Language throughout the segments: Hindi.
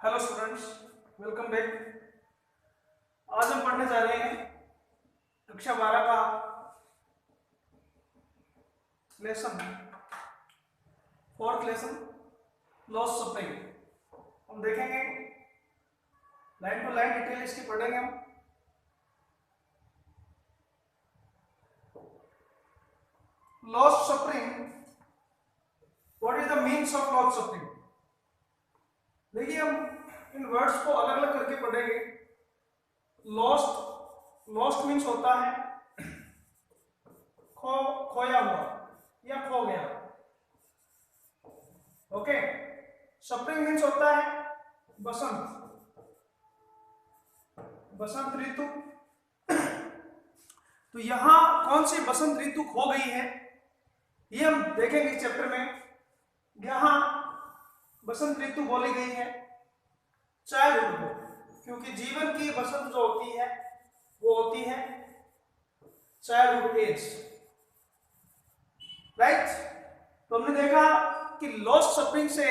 Hello students, welcome back. आज हम पढ़ने जा रहे हैं कक्षा 12 का lesson, fourth lesson, loss suffering. हम देखेंगे लाइन टू लाइन डिटेल इसकी पढ़ेंगे हम। Loss suffering, what is the means of loss suffering. देखिए, हम इन वर्ड्स को अलग अलग करके पढ़ेंगे। लॉस्ट मीन्स होता है खोया हुआ या खो गया। ओके। सफरिंग मीन्स होता है बसंत ऋतु। तो यहां कौन सी बसंत ऋतु खो गई है ये हम देखेंगे इस चैप्टर में। यहां बसंत ऋतु बोली गई है चाइल्डहुड को, क्योंकि जीवन की बसंत जो होती है वो होती है चाइल्डहुड एज, राइट। तो हमने देखा कि लॉस्ट सफरिंग से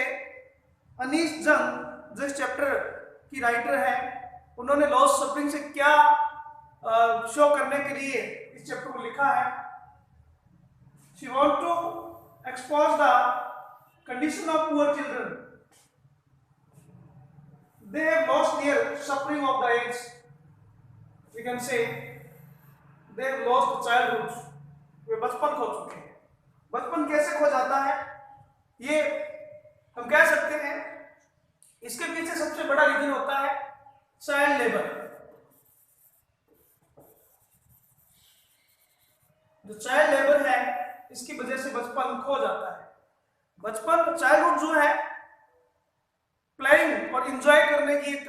अनीस जंग जो इस चैप्टर की राइटर है, उन्होंने लॉस्ट सफरिंग से क्या शो करने के लिए इस चैप्टर को लिखा है। She want to expose the condition of poor children. They have lost their suffering of the age. We can say they have lost childhood. वे बचपन खो चुके हैं। बचपन कैसे खो जाता है ये हम कह सकते हैं, इसके पीछे सबसे बड़ा रीजन होता है चाइल्ड लेबर। जो चाइल्ड लेबर है इसकी वजह से बचपन खो जाता है। बचपन चाइल्डहुड जो है प्लेइंग और एंजॉय करने की एक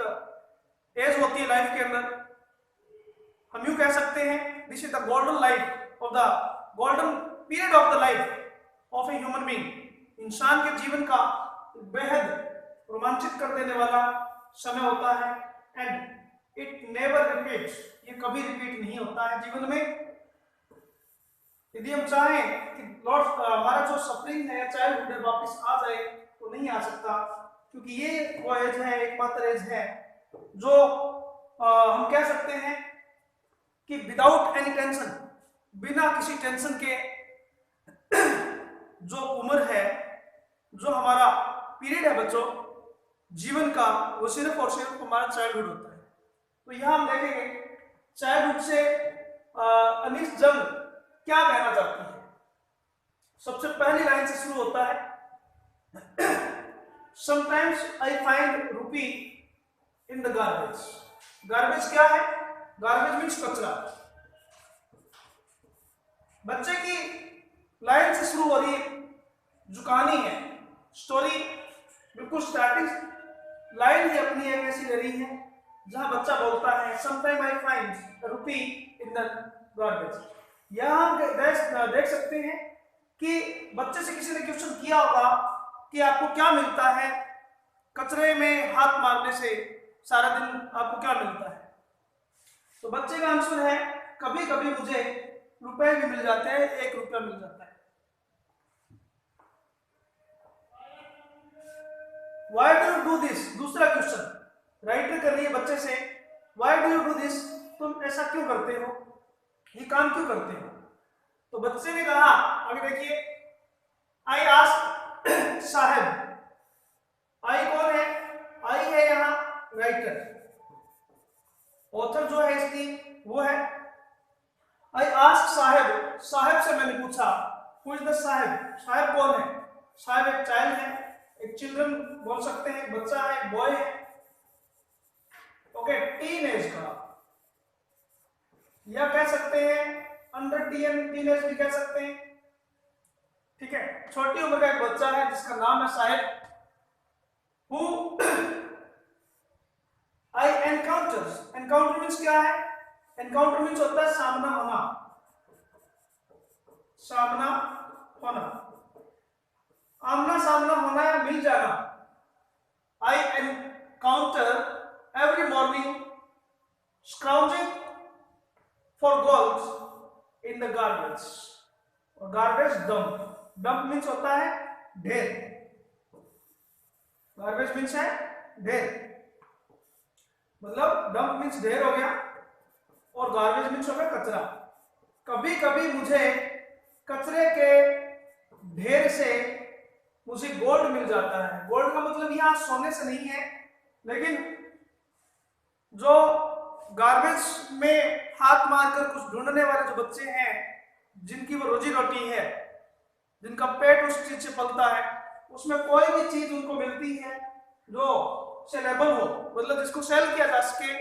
एज होती है लाइफ के अंदर। हम यूं कह सकते हैं this is the golden life of the golden period of the life of a human being. इंसान के जीवन का बेहद रोमांचित कर देने वाला समय होता है। एंड इट नेवर रिपीट्स, ये कभी रिपीट नहीं होता है जीवन में। यदि हम चाहें कि हमारा जो सफरिंग है चाइल्डहुड वापस आ जाए तो नहीं आ सकता, क्योंकि ये वो एज है, एकमात्र एज है जो हम कह सकते हैं कि विदाउट एनी टेंशन, बिना किसी टेंशन के जो उम्र है, जो हमारा पीरियड है बच्चों जीवन का, वो सिर्फ और सिर्फ हमारा चाइल्डहुड होता है। तो यहां हम देखेंगे चाइल्डहुड से अनीस जंग क्या कहना चाहती है। सबसे पहली लाइन से शुरू होता है Sometimes I find rupee in the garbage. Garbage क्या है? Garbage means कचरा। बच्चे की लाइन से शुरू हो रही है, जो कहानी है, स्टोरी बिल्कुल स्टार्टिंग लाइन ही अपनी एक ऐसी ले रही है जहां बच्चा बोलता है Sometimes I find rupee in the garbage। यहां हम देख सकते हैं कि बच्चे से किसी ने क्वेश्चन किया होगा कि आपको क्या मिलता है कचरे में हाथ मारने से, सारा दिन आपको क्या मिलता है। तो बच्चे का आंसर है कभी कभी मुझे रुपए भी मिल जाते हैं, 1 रुपया मिल जाता है। Why do you do this? दूसरा क्वेश्चन राइटर कर रही है बच्चे से, Why do you do this? तुम ऐसा क्यों करते हो, ये काम क्यों करते हो। तो बच्चे ने कहा, आगे देखिए, I asked साहब। आई कौन है? आई है यहां राइटर, ऑथर जो है इसकी वो है। आई आस्क साहब, साहब से मैंने पूछा। हु इज द साहब? साहब कौन है? साहब एक चाइल्ड है, एक चिल्ड्रन बोल सकते हैं, एक बच्चा है, एक बॉय है। ओके, टीन एज का, या कह सकते हैं अंडर टीन एज भी कह सकते हैं, ठीक है। छोटी उम्र का एक बच्चा है जिसका नाम है Sahib. Who I encounters, encounter means क्या है? Encounter means होता है सामना होना, सामना होना, आमना सामना होना या मिल जाना। I encounter every morning scrounging for gold in the garbage, और garbage dump, dump means होता है ढेर, गार्बेज मीन्स है ढेर। मतलब डंप मीन्स ढेर हो गया और गार्बेज मीन्स हो गया कचरा। कभी कभी मुझे कचरे के ढेर से मुझे गोल्ड मिल जाता है। गोल्ड का मतलब यहाँ सोने से नहीं है, लेकिन जो गार्बेज में हाथ मारकर कुछ ढूंढने वाले जो बच्चे हैं, जिनकी वो रोजी रोटी है, जिनका पेट उस चीज से पलता है, उसमें कोई भी चीज उनको मिलती है जो सेलेबल हो, मतलब जिसको सेल किया जा सके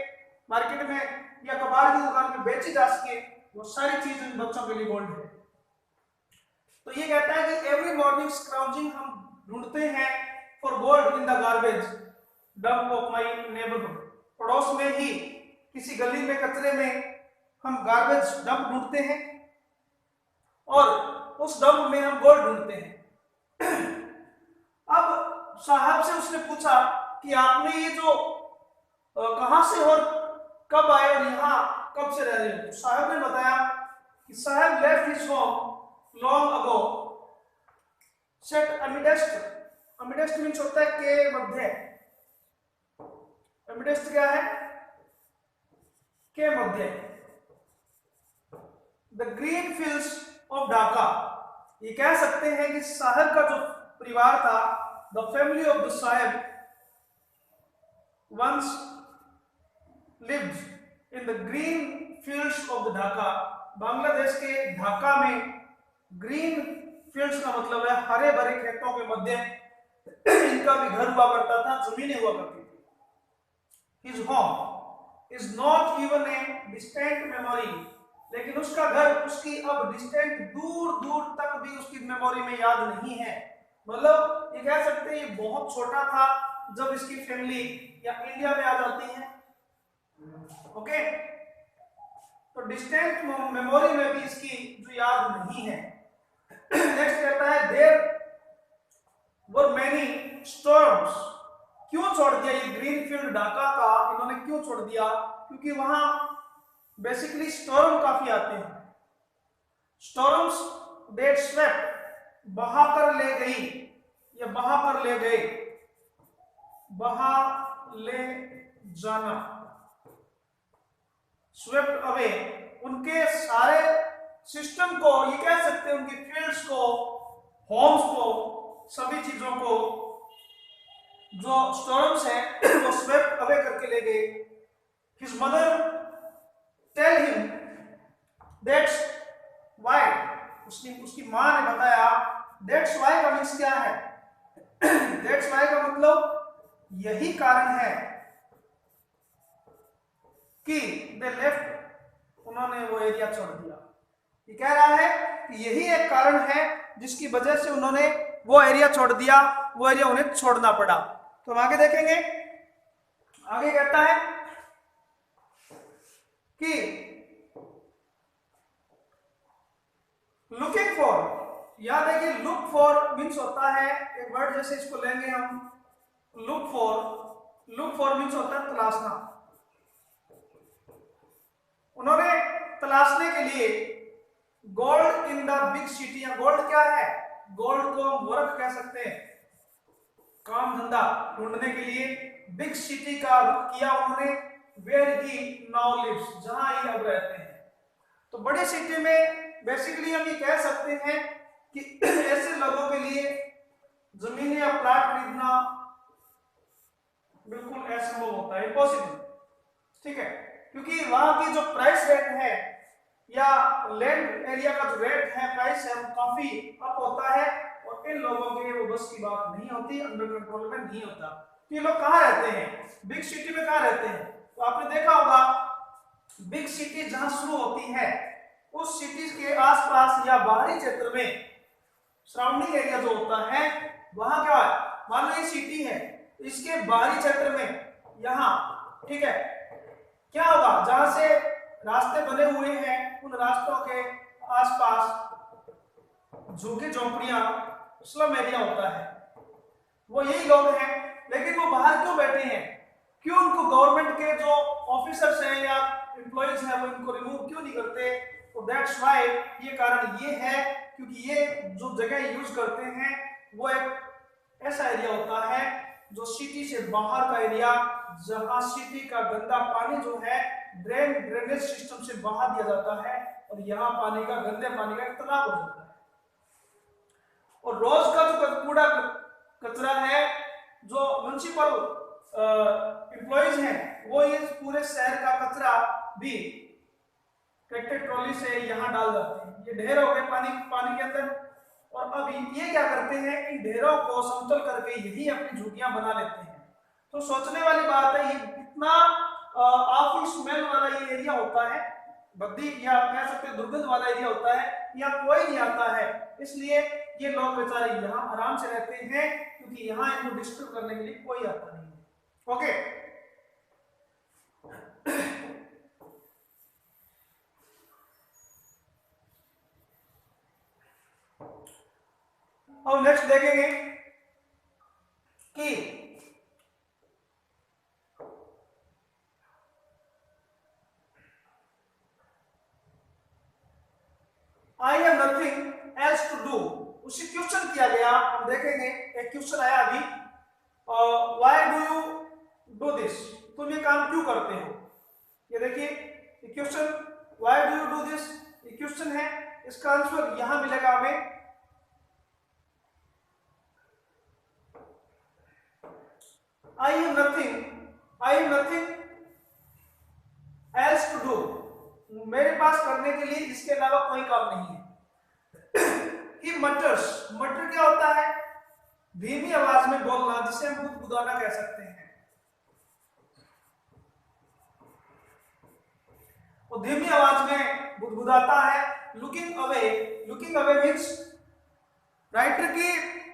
मार्केट में या कबाड़ की दुकान में बेची जा सके, वो सारी चीज इन बच्चों के लिए गोल्ड है। तो ये कहता है कि एवरी मॉर्निंग स्क्राउजिंग हम ढूंढते हैं for gold in the garbage dump of my neighbourhood. पड़ोस में ही किसी गली में कचरे में हम गार्बेज डंप ढूंढते हैं और उस डंप में हम गोल्ड ढूंढते हैं। अब साहब से उसने पूछा कि आपने ये जो कहां से और कब आए और यहाँ कब से रह रहे हो? तो साहब ने बताया कि साहब left his home long ago set amidst means होता है के मध्य। amidst क्या है? के मध्य। the green fields of Dhaka। ये कह सकते हैं कि साहब का जो परिवार था, the family of the Sahib once lived in the green fields of the Dhaka। Bangladesh के ढाका में ग्रीन फील्ड्स का मतलब है हरे भरे खेतों के मध्य इनका भी घर हुआ करता था, जमीनें हुआ करती थी। His home is not even a distant memory। लेकिन उसका घर उसकी अब डिस्टेंट दूर दूर तक भी उसकी मेमोरी में याद नहीं है। मतलब ये कह सकते हैं ये बहुत छोटा था जब इसकी फैमिली या इंडिया में आ जाती है। ओके, तो डिस्टेंट मेमोरी में भी इसकी जो याद नहीं है। नेक्स्ट कहता है देयर वर मेनी स्टॉर्म्स। क्यों छोड़ दिया ये ग्रीनफील्ड ढाका का, इन्होंने क्यों छोड़ दिया? क्योंकि वहां बेसिकली स्टॉर्म काफी आते हैं। स्टॉर्म्स दैट स्वेप्ट बहा कर ले गई या बहा कर ले गए, बहा ले जाना, स्वेप्ट अवे, उनके सारे सिस्टम को, ये कह सकते हैं उनकी फील्ड्स को, होम्स को, सभी चीजों को जो स्टॉर्म्स हैं वो स्वेप्ट अवे करके ले गए। His mother tell him that's why. उसकी मां ने बताया दैट्स व्हाई का मीन्स क्या है? दैट्स व्हाई का मतलब यही कारण है कि दे लेफ्ट, उन्होंने वो एरिया छोड़ दिया। ये कह रहा है कि यही एक कारण है जिसकी वजह से उन्होंने वो एरिया छोड़ दिया, वो एरिया उन्हें छोड़ना पड़ा। तो हम आगे देखेंगे। आगे कहता है कि लुकिंग फॉर, याद है कि लुक फॉर मीन्स होता है एक वर्ड, जैसे इसको लेंगे हम लुक फॉर मीन्स होता है तलाशना। उन्होंने तलाशने के लिए gold in the big city, या गोल्ड क्या है? गोल्ड को हम वर्क कह सकते हैं, काम धंधा ढूंढने के लिए बिग सिटी का रुख किया उन्होंने, वेयर ही नाउ लिव्स, जहां ये अब रहते हैं। तो बड़ी सिटी में बेसिकली हम ये कह सकते हैं कि ऐसे लोगों के लिए जमीन या प्लाट खरीदना बिल्कुल असंभव होता है, इम्पॉसिबल। ठीक है, क्योंकि वहां की जो प्राइस रेट है या लैंड एरिया का जो रेट है, प्राइस है, वो काफी अप होता है और इन लोगों के वो बस की बात नहीं होती, अंडर कंट्रोल में नहीं होता। तो ये लोग कहाँ रहते हैं? बिग सिटी में कहाँ रहते हैं? तो आपने देखा होगा बिग सिटी जहां शुरू होती है उस सिटी के आसपास या बाहरी क्षेत्र में, सराउंडिंग एरिया जो होता है वहां क्या है, मान लो ये सिटी है, इसके बाहरी क्षेत्र में यहाँ, ठीक है, क्या होगा, जहां से रास्ते बने हुए हैं उन रास्तों के आसपास झुग्गी झोंपड़ियां, स्लम एरिया होता है, वो यही लोग हैं। लेकिन वो बाहर क्यों बैठे हैं? क्यों उनको गवर्नमेंट के जो ऑफिसर्स हैं या एम्प्लॉइज हैं वो इनको रिमूव क्यों नहीं करते? तो दैट्स व्हाई, ये कारण ये है क्योंकि ये जो जगह यूज करते हैं वो एक ऐसा एरिया होता है जो सिटी से बाहर का एरिया, जहां सिटी का गंदा पानी जो है ड्रेनेज सिस्टम से बहा दिया जाता है और यहाँ पानी का, गंदे पानी का एक तालाब हो जाता है। और रोज का जो कूड़ा कचरा है, जो म्युनिसिपल एम्प्लॉइज हैं, वो इस पूरे शहर का कचरा भी ट्रैक्टर ट्रॉली से यहाँ डाल जाते हैं। ये ढेर हो गए पानी के अंदर। और अब ये क्या करते हैं, इन ढेरों को समतल करके यही अपनी झुग्गियां बना लेते हैं। तो सोचने वाली बात है, ये इतना आफी स्मेल वाला ये एरिया होता है, बद्दी या कह सकते हैं दुर्गंध वाला एरिया होता है, यहाँ कोई नहीं आता है। इसलिए ये लोग बेचारे यहाँ आराम से रहते हैं, क्योंकि यहाँ इनको डिस्टर्ब करने के लिए कोई आता नहीं है। ओके, अब नेक्स्ट देखेंगे कि I have nothing else to do. उससे क्वेश्चन किया गया, हम देखेंगे एक क्वेश्चन आया अभी, why do you do this, तुम ये काम क्यों करते हो। ये देखिए question, why do you do this, ये क्वेश्चन है। इसका आंसर यहां मिलेगा हमें, I have nothing else to do, मेरे पास करने के लिए इसके अलावा कोई काम नहीं है। He mutters, मटर क्या होता है, धीमी आवाज में बोलना, जिसे हम गुदगुदाना कह सकते हैं। वो धीमी आवाज में गुदगुदाता है। लुकिंग अवे मीन्स राइटर की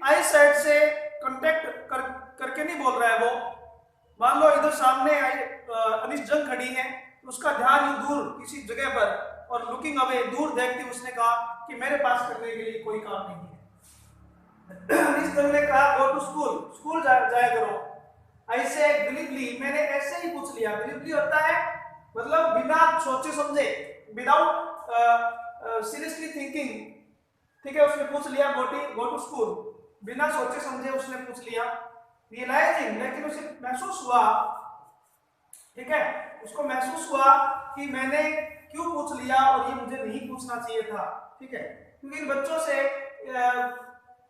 आई साइड से कांटेक्ट करके नहीं बोल रहा है वो। मान लो इधर सामने अनिश जंग खड़ी है, उसका ध्यान दूर किसी जगह पर, और लुकिंग अवे, दूर देखते उसने कहा कि मेरे पास करने के लिए कोई काम नहीं है। अनिश जंग ने कहा गो टू स्कूल जाया करो। ऐसे ग्लिबली, मैंने ऐसे ही पूछ लिया। ग्लिबली होता है मतलब बिना सोचे समझे, विदाउट सीरियसली थिंकिंग, ठीक है। उसने पूछ लिया गो टू स्कूल, बिना सोचे समझे उसने पूछ लिया। रियलाइजिंग, लेकिन उसे महसूस हुआ, ठीक है, उसको महसूस हुआ कि मैंने क्यों पूछ लिया और ये मुझे नहीं पूछना चाहिए था, ठीक है। क्योंकि इन बच्चों से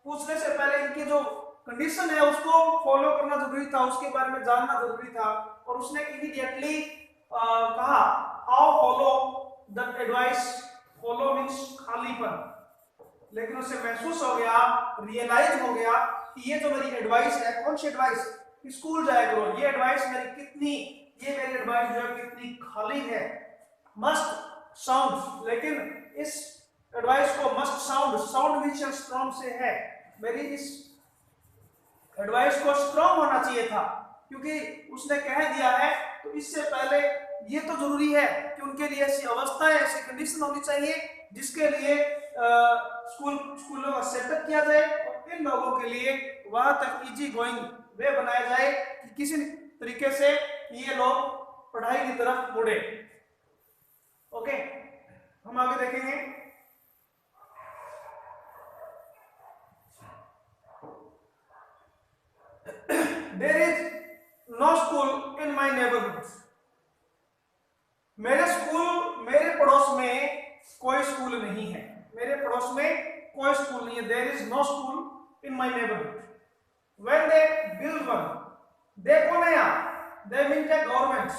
पूछने से पहले इनकी जो कंडीशन है उसको फॉलो करना जरूरी था, उसके बारे में जानना जरूरी था। और उसने इमीडिएटली कहा how follow the advice, follow means खालीपन। लेकिन उसे महसूस हो गया, रियलाइज हो गया कि ये जो मेरी एडवाइस है, कौन सी एडवाइस, स्कूल जाया करो, ये एडवाइस मेरी एडवाइस जो है कितनी खाली है। मस्ट साउंड, लेकिन इस एडवाइस को मस्ट साउंड विच स्ट्रॉन्ग से है, मेरी इस एडवाइस को स्ट्रॉन्ग होना चाहिए था, क्योंकि उसने कह दिया है। तो इससे पहले ये तो जरूरी है कि उनके लिए ऐसी अवस्था, ऐसी कंडीशन होनी चाहिए जिसके लिए स्कूलों का सेटअप किया जाए और इन लोगों के लिए वहां तक इजी गोइंग वे बनाया जाए कि किसी तरीके से ये लोग पढ़ाई की तरफ मुड़े। ओके, हम आगे देखेंगे। There is no school in my neighborhood. मेरे पड़ोस में कोई स्कूल नहीं है, मेरे पड़ोस में कोई स्कूल नहीं है। There is no school in my neighborhood. When they build one, they कौन है यहाँ? They mean the government.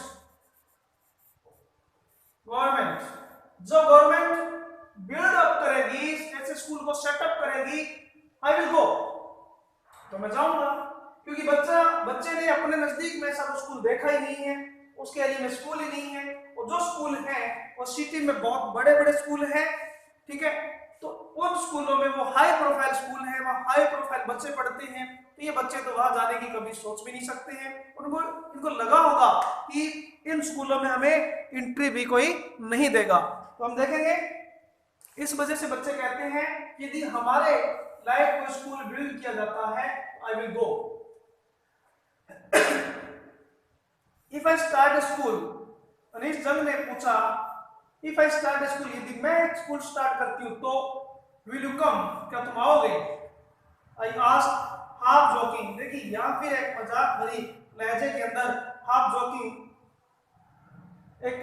जो गवर्नमेंट बिल्ड अप करेगी, ऐसे स्कूल को सेटअप करेगी, I will go, तो मैं जाऊंगा। क्योंकि बच्चे ने अपने नजदीक में ऐसा स्कूल देखा ही नहीं है, उसके एरिया में स्कूल ही नहीं है। और जो स्कूल है वो सिटी में बहुत बड़े बड़े स्कूल हैं, ठीक है। तो उन स्कूलों में वो हाई प्रोफाइल स्कूल है, वहाँ हाई प्रोफाइल बच्चे पढ़ते हैं। तो ये बच्चे तो वहां जाने की कभी सोच भी नहीं सकते हैं। इनको लगा होगा कि इन स्कूलों में हमें एंट्री भी कोई नहीं देगा। तो हम देखेंगे इस वजह से बच्चे कहते हैं यदि हमारे लाइफ को स्कूल बिल्ड किया जाता है, I will go. If I start school, Anish Jung ने पूछा, इफ आई स्टार्ट स्कूल, यदि मैं स्कूल स्टार्ट करती हूँ तो विल यू कम, क्या तुम आओगे? आई आस्क्ड हाफ जोकिंग, देखिए यहाँ फिर एक मजाक भरी लहजे के अंदर हाफ जोकिंग, एक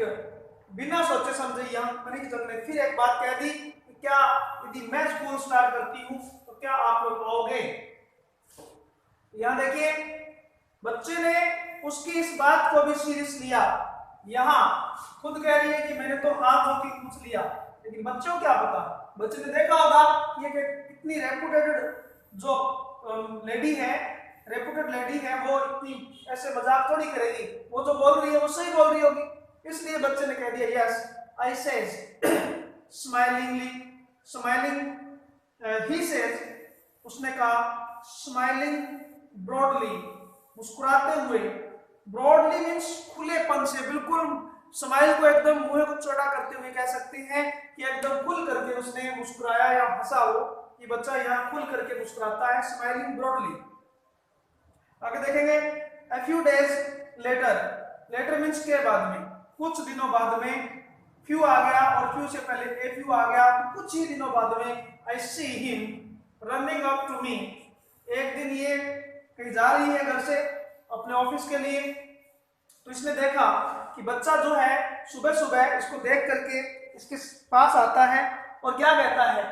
बिना सोचे समझे यहाँ मैनेजर ने फिर एक बात कह दी कि क्या यदि मैं स्कूल स्टार्ट करती हूँ तो क्या आप लोग आओगे। यहाँ देखिए बच्चे ने उसकी इस बात को भी सीरियस लिया। यहाँ खुद कह रही है कि मैंने तो हाथ धो के पूछ लिया, लेकिन बच्चों को क्या पता, बच्चे ने देखा होगा कि ये कितनी रेपुटेड जो लेडी है, रेपुटेड लेडी है, वो इतनी ऐसे मजाक थोड़ी करेगी, वो जो बोल रही है वो सही बोल रही होगी। इसलिए बच्चे ने कह दिया yes I says smilingly, smiling he says, उसने कहा स्माइलिंग ब्रॉडली, मुस्कुराते हुए, ब्रॉडली मीन्स खुलेपन से, बिल्कुल स्माइल को एकदम मुंह को चौड़ा करते हुए कह सकते हैं कि एकदम खुल करके उसने मुस्कुराया या हंसा हो, कि बच्चा यहाँ खुल करके मुस्कुराता है, स्माइलिंग ब्रॉडली। आगे देखेंगे a few days later, later means के बाद में, कुछ दिनों बाद में, few आ गया और few से पहले a few आ गया, तो कुछ ही दिनों बाद में I see him running up to me, एक दिन ये कहीं जा रही है घर से अपने ऑफिस के लिए, तो इसने देखा कि बच्चा जो है सुबह सुबह इसको देख करके इसके पास आता है और क्या कहता है,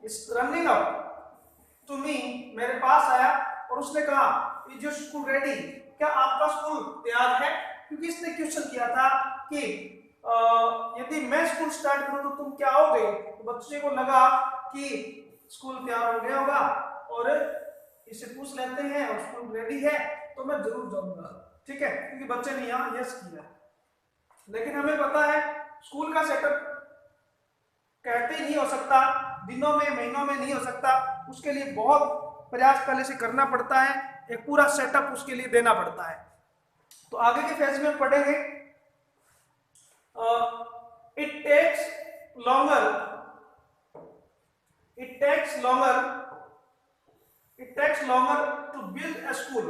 इस रनिंग अप टू मी, मेरे पास आया और उसने कहा इज योर स्कूल रेडी, क्या आपका स्कूल तैयार है, क्योंकि इसने क्वेश्चन किया था कि यदि मैं स्कूल स्टार्ट करूं तो तुम क्या आओगे, तो बच्चे को लगा कि स्कूल तैयार हो गया होगा और इसे पूछ लेते हैं और स्कूल रेडी है तो मैं जरूर जाऊंगा, ठीक है, क्योंकि बच्चे ने यहाँ यस किया। लेकिन हमें पता है स्कूल का सेटअप कहते ही नहीं हो सकता, दिनों में महीनों में नहीं हो सकता, उसके लिए बहुत प्रयास पहले से करना पड़ता है, एक पूरा सेटअप उसके लिए देना पड़ता है। तो आगे के फेज में पढ़ेंगे it takes longer to build a school,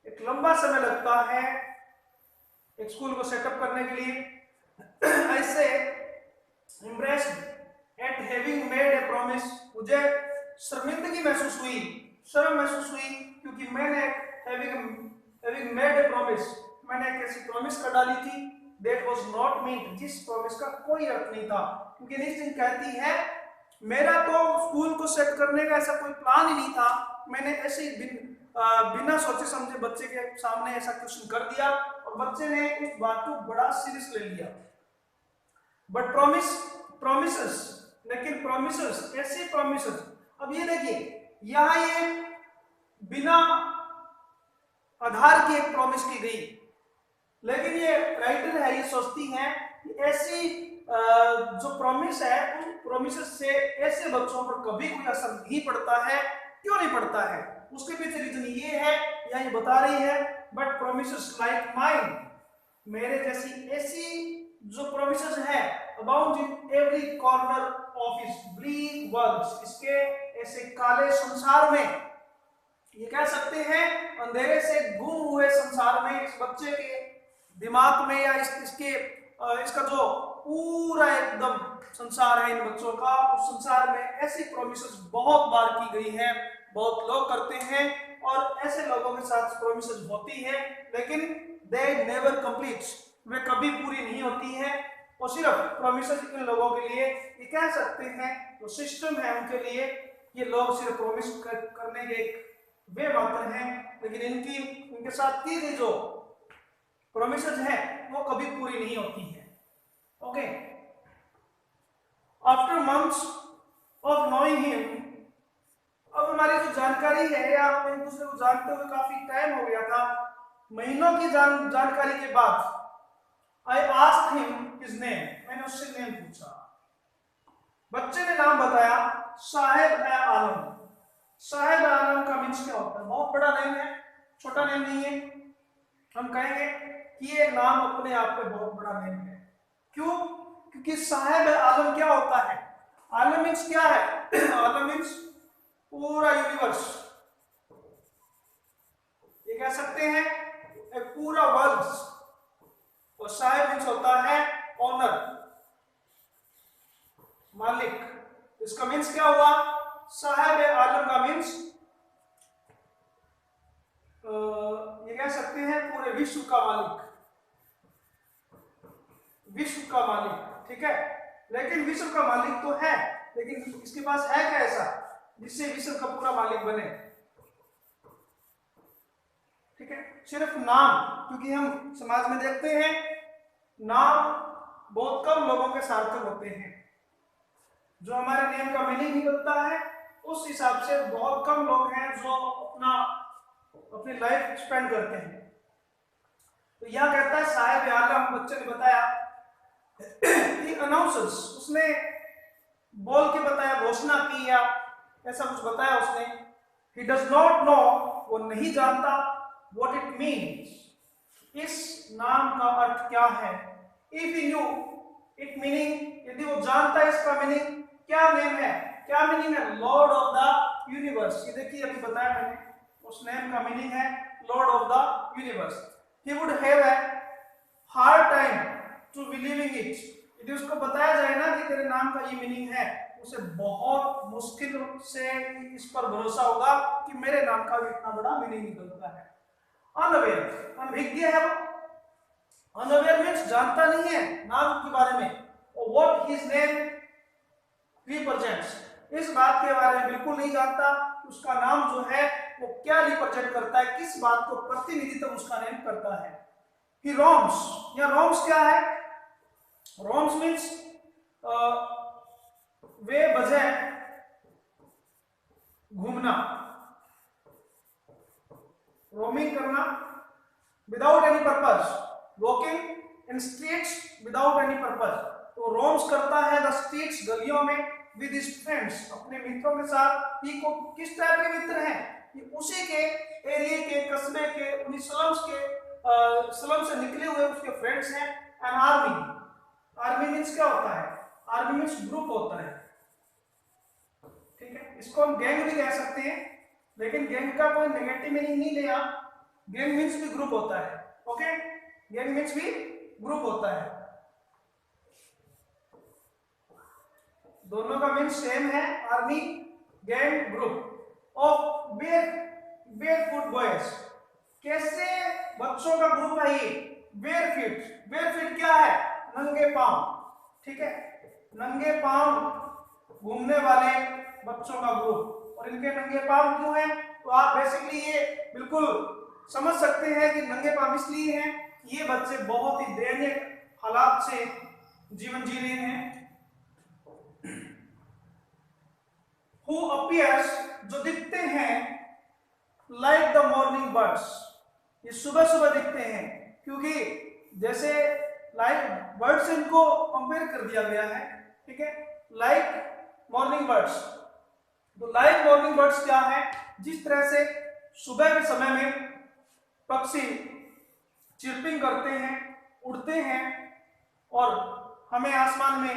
एक लंबा समय लगता है एक स्कूल को सेटअप करने के लिए। ऐसे impressed eight having made a promise, मुझे शर्मिंदगी महसूस हुई, शर्म महसूस हुई, क्योंकि मैंने हैविंग मेड ए प्रॉमिस, मैंने एक ऐसी प्रॉमिस कर डाली थी दैट वाज नॉट मीन्ड, जिस प्रॉमिस का कोई अर्थ नहीं था, क्योंकि निश्चिन कहती है मेरा तो स्कूल को सेट करने का ऐसा कोई प्लान ही नहीं था, मैंने ऐसे ही बिना सोचे समझे बच्चे के सामने ऐसा क्वेश्चन कर दिया और बच्चे ने उस बात को बड़ा सीरियस ले लिया। बट प्रोमिसेस, लेकिन प्रोमिसेस, ऐसे प्रोमिसेस, अब ये देखिए यहाँ ये बिना आधार की एक प्रॉमिस की गई, लेकिन ये राइटर है ये सोचती है कि ऐसी जो प्रॉमिस है उन प्रोमिसेस से ऐसे बच्चों पर कभी कोई असर नहीं पड़ता है। क्यों नहीं पड़ता है, उसके पीछे रीजन ये है, या ये बता रही है, बट प्रोमिसेस लाइक माइन, मेरे जैसी ऐसी जो प्रोमिसेस है abound in every corner of his bleak world, इसके ऐसे काले संसार में, ये कह सकते हैं अंधेरे से गुम हुए संसार में, इस बच्चे के दिमाग में या इसका जो पूरा एकदम संसार है इन बच्चों का, उस संसार में ऐसी प्रोमिसेस बहुत बार की गई है, बहुत लोग करते हैं और ऐसे लोगों के साथ प्रोमिसेस होती है, लेकिन दे नेवर कंप्लीट, वे कभी पूरी नहीं होती है। और सिर्फ प्रोमिसेस इन लोगों के लिए, ये कह सकते हैं जो सिस्टम है उनके लिए, ये लोग सिर्फ प्रोमिस करने के वे मात्र हैं, लेकिन इनके साथ की गई जो प्रोमिसेस है वो कभी पूरी नहीं होती है। Okay, after months of knowing him, अब हमारी जो जानकारी है या हम एक दूसरे को जानते हुए काफी टाइम हो गया था, महीनों की जानकारी के बाद I asked him his name, मैंने उससे नेम पूछा, बच्चे ने नाम बताया साहेब ए आलम। साहेब ए आलम का मीन्स क्या होता है, बहुत बड़ा नेम है, छोटा नेम नहीं है, हम कहेंगे कि ये नाम अपने आप में बहुत बड़ा नेम है। क्यों, क्योंकि साहेब ए आलम क्या होता है, आलम मीन्स क्या है, आलम मीन्स पूरा यूनिवर्स, ये कह सकते हैं एक पूरा वर्ल्ड, और साहेब मीन्स होता है ऑनर, मालिक। इसका मीन्स क्या हुआ, साहेब ए आलम का मीन्स सकते हैं पूरे विश्व का मालिक, विश्व का मालिक, ठीक है। लेकिन विश्व का मालिक तो है, लेकिन इसके पास है क्या ऐसा जिससे विश्व का पूरा मालिक बने? ठीक है, सिर्फ नाम, क्योंकि हम समाज में देखते हैं नाम बहुत कम लोगों के सार्थक होते हैं। जो हमारे नेम का मीनिंग निकलता है उस हिसाब से बहुत कम लोग हैं जो अपनी लाइफ स्पेंड करते हैं। तो यह कहता है साहिब आलम, बच्चे ने बताया, he announces, उसने बोल के बताया, घोषणा की या ऐसा कुछ बताया उसने। he does not know, वो नहीं जानता, what it means, इस नाम का अर्थ क्या है। if he knew it meaning, यदि वो जानता है इसका मीनिंग, क्या नेम है, क्या मीनिंग है, लॉर्ड ऑफ द यूनिवर्स। ये देखिए अभी बताया मैंने, उस नेम का मीनिंग है Lord of the universe. he would have a hard time to believing it, यदि उसको बताया जाए ना कि तेरे नाम का ये मीनिंग है, उसे बहुत मुश्किल से इस पर भरोसा होगा कि मेरे नाम का भी इतना बड़ा मीनिंग निकलता है। अनअवेयर, अनभिज्ञ है वो, अनअवेयर मीन्स जानता नहीं है नाम के बारे में, और व्हाट हिज नेम रिप्रेजेंट्स, इस बात के बारे में बिल्कुल नहीं जानता उसका नाम जो है वो क्या रिप्रेजेंट करता है, किस बात को प्रतिनिधित्व उसका नेम करता है। ही रोम्स, या रोम्स क्या है, रोम्स मीन्स वे वजह घूमना, रोमिंग करना, without any purpose, walking in streets without any purpose. तो रोम्स करता है द स्ट्रीट्स, गलियों में, विद हिज फ्रेंड्स, अपने मित्रों के साथ। ये को किस टाइप के मित्र हैं, ये उसी के एरिया के, कस्बे के, उन्हीं स्लम्स के, स्लम से निकले हुए उसके फ्रेंड्स हैं। एन आर्मी, आर्मी मीन्स क्या होता है, आर्मी मीन्स ग्रुप होता है, ठीक है। इसको हम गैंग भी कह सकते हैं, लेकिन गैंग का कोई नेगेटिव मीनिंग नहीं लिया, गैंग मीन्स भी ग्रुप होता है, ओके, गैंग मीन्स भी ग्रुप होता है, दोनों का मीन्स सेम है, army, gang, group. Of barefoot boys, कैसे बच्चों का ग्रुप है ये, बेयरफीट, बेयरफीट क्या है, नंगे पांव, ठीक है, नंगे पांव घूमने वाले बच्चों का ग्रुप। और इनके नंगे पांव क्यों हैं, तो आप बेसिकली ये बिल्कुल समझ सकते हैं कि नंगे पांव इसलिए हैं, ये बच्चे बहुत ही दयनीय हालात से जीवन जी रहे हैं। Who appears, जो दिखते हैं, like the morning birds, ये सुबह सुबह दिखते हैं, क्योंकि जैसे लाइक बर्ड से इनको कंपेयर कर दिया गया है, ठीक है, लाइक मॉर्निंग बर्ड्स। तो लाइक मॉर्निंग बर्ड्स क्या है, जिस तरह से सुबह के समय में पक्षी चिरपिंग करते हैं, उड़ते हैं, और हमें आसमान में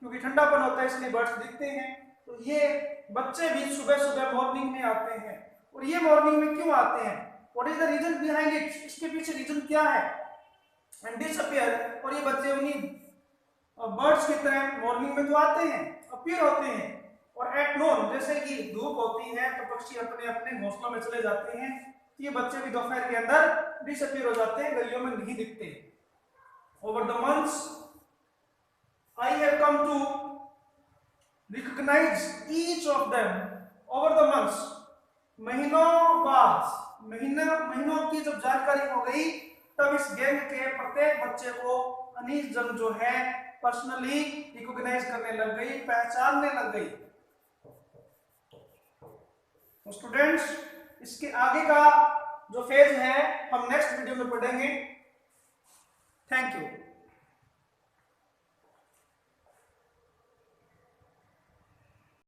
क्योंकि ठंडापन होता है इसलिए बर्ड्स दिखते हैं, तो ये बच्चे भी सुबह सुबह मॉर्निंग में आते हैं। और ये मॉर्निंग में क्यों आते हैं, what is the reason behind it, इसके पीछे रीजन क्या है, एंड डिसअपियर, और ये बच्चे उन्हीं बर्ड्स की तरह मॉर्निंग में तो आते हैं, अपीयर होते हैं, और एट नोन, जैसे कि धूप होती है तो पक्षी अपने अपने घोंसलों में चले जाते हैं, ये बच्चे भी दोपहर के अंदर डिसअपियर हो जाते हैं, गलियों में नहीं दिखते। Over the months I have come to recognize each of them, over the months, महीनों बाद, महीनों की जब जानकारी हो गई, तब इस गैंग के प्रत्येक बच्चे को अनीस जंग जो है पर्सनली रिकॉग्नाइज करने लग गई, पहचानने लग गई। तो स्टूडेंट्स, इसके आगे का जो फेज है हम नेक्स्ट वीडियो में पढ़ेंगे। Thank you.